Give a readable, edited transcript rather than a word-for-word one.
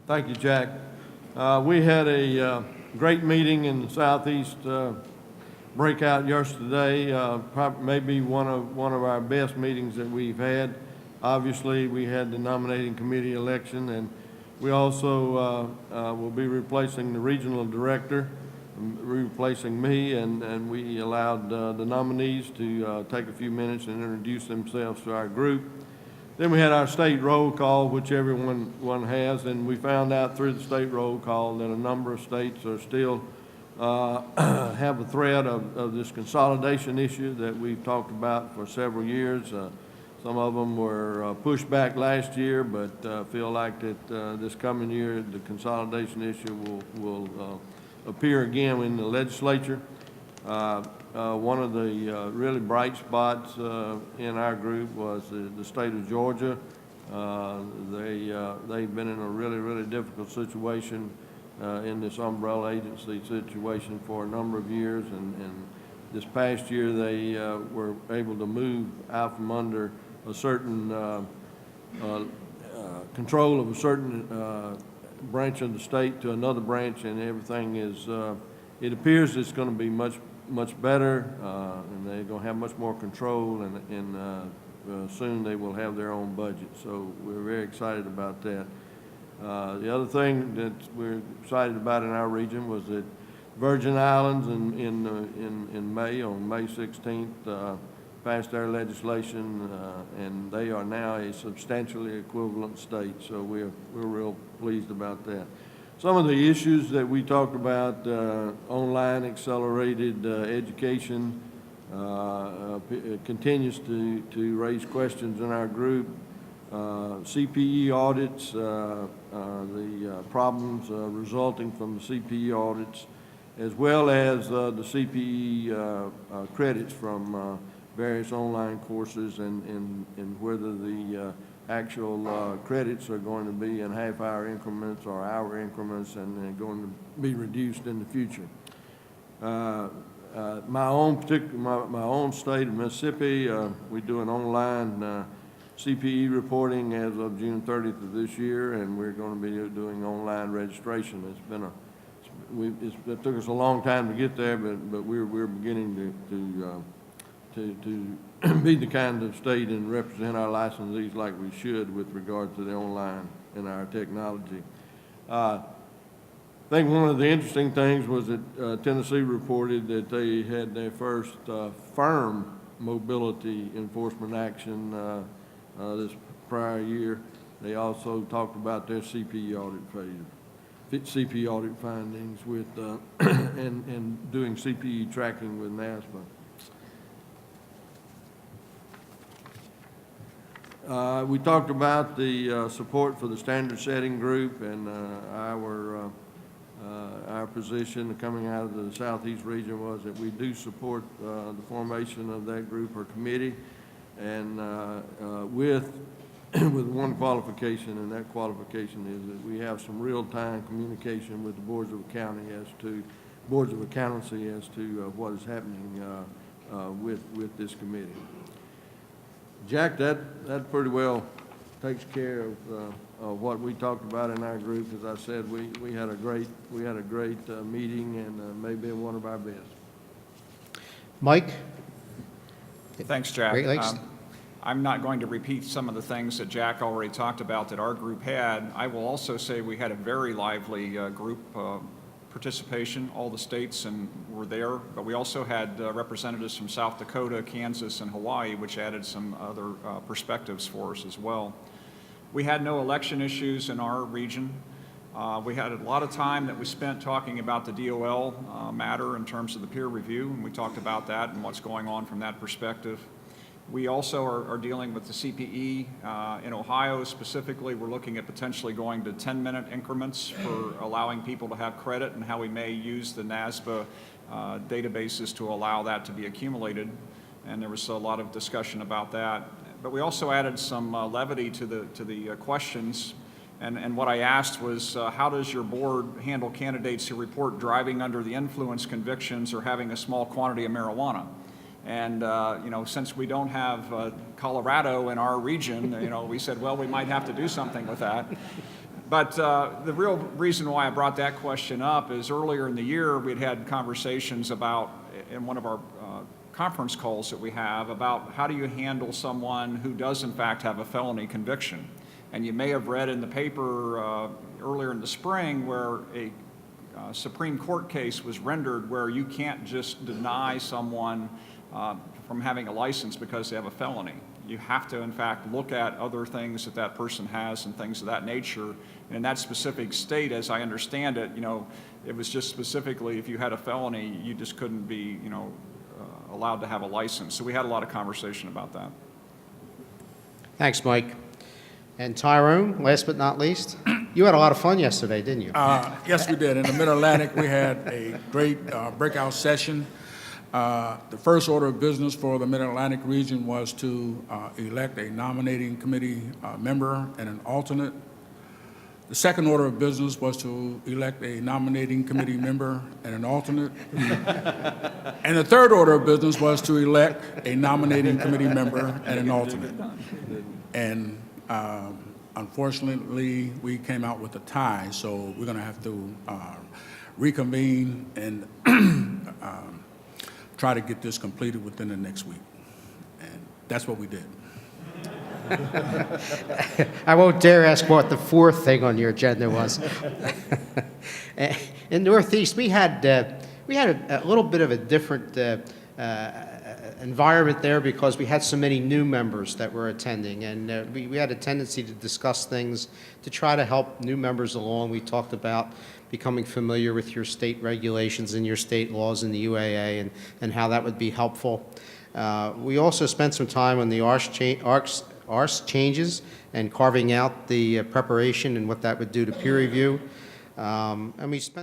Thank you, Jack. We had a great meeting in the Southeast Breakout yesterday, maybe one of our best meetings that we've had. Obviously, we had the nominating committee election, and we also will be replacing the regional director, replacing me, and we allowed the nominees to take a few minutes and introduce themselves to our group. Then we had our state roll call, which everyone has, and we found out through the state roll call that a number of states are still have a threat of this consolidation issue that we've talked about for several years. Some of them were pushed back last year, but feel like that this coming year the consolidation issue will appear again in the legislature. One of the really bright spots in our group was the state of Georgia. They've been in a really difficult situation in this umbrella agency situation for a number of years, and this past year they were able to move out from under a certain control of a certain branch of the state to another branch, and everything is it appears it's going to be much better, and they're going to have much more control, and soon they will have their own budget. So we're very excited about that. The other thing that we're excited about in our region was that Virgin Islands in May, on May 16th, passed their legislation, and they are now a substantially equivalent state. So we're real pleased about that. Some of the issues that we talked about, online accelerated education, continues to raise questions in our group. CPE audits, the problems resulting from the CPE audits, as well as the CPE credits from various online courses, and whether the actual credits are going to be in half-hour increments or hour increments, and they're going to be reduced in the future. My own state of Mississippi, we do an online CPE reporting as of June 30th of this year, and we're going to be doing online registration. It took us a long time to get there, but we're beginning to be the kind of state and represent our licensees like we should with regard to the online and our technology. I think one of the interesting things was that Tennessee reported that they had their first firm mobility enforcement action this prior year. They also talked about their CPE audit findings with and doing CPE tracking with NASBA. We talked about the support for the standard setting group, and our position coming out of the Southeast region was that we do support the formation of that group or committee, and with one qualification, and that qualification is that we have some real-time communication with the boards of accountancy as to what is happening with this committee. Jack, that pretty well takes care of what we talked about in our group. As I said, we had a great meeting, and maybe one of our best. Mike? Thanks, Jack. Great Lakes. I'm not going to repeat some of the things that Jack already talked about that our group had. I will also say we had a very lively group participation. All the states were there, but we also had representatives from South Dakota, Kansas, and Hawaii, which added some other perspectives for us as well. We had no election issues in our region. We had a lot of time that we spent talking about the DOL matter in terms of the peer review, and we talked about that and what's going on from that perspective. We also are dealing with the CPE in Ohio specifically. We're looking at potentially going to 10-minute increments for allowing people to have credit, and how we may use the NASBA databases to allow that to be accumulated. And there was a lot of discussion about that. But we also added some levity to the questions. And what I asked was, how does your board handle candidates who report driving under the influence convictions or having a small quantity of marijuana? And, since we don't have Colorado in our region, we said, well, we might have to do something with that. But the real reason why I brought that question up is earlier in the year, we'd had conversations about, in one of our conference calls that we have, about how do you handle someone who does in fact have a felony conviction. And you may have read in the paper earlier in the spring where a Supreme Court case was rendered where you can't just deny someone from having a license because they have a felony. You have to, in fact, look at other things that that person has and things of that nature. And in that specific state, as I understand it, it was just specifically if you had a felony, you just couldn't be, allowed to have a license. So we had a lot of conversation about that. Thanks, Mike. And Tyrone, last but not least, you had a lot of fun yesterday, didn't you? Yes, we did. In the Mid-Atlantic, we had a great breakout session. The first order of business for the Mid-Atlantic region was to elect a nominating committee member and an alternate. The second order of business was to elect a nominating committee member and an alternate. And the third order of business was to elect a nominating committee member and an alternate. And unfortunately, we came out with a tie, so we're going to have to reconvene and try to get this completed within the next week. And that's what we did. I won't dare ask what the fourth thing on your agenda was. In Northeast, we had a little bit of a different environment there because we had so many new members that were attending, and we had a tendency to discuss things to try to help new members along. We talked about becoming familiar with your state regulations and your state laws in the UAA and how that would be helpful. We also spent some time on the ARS changes and carving out the preparation and what that would do to peer review. And we spent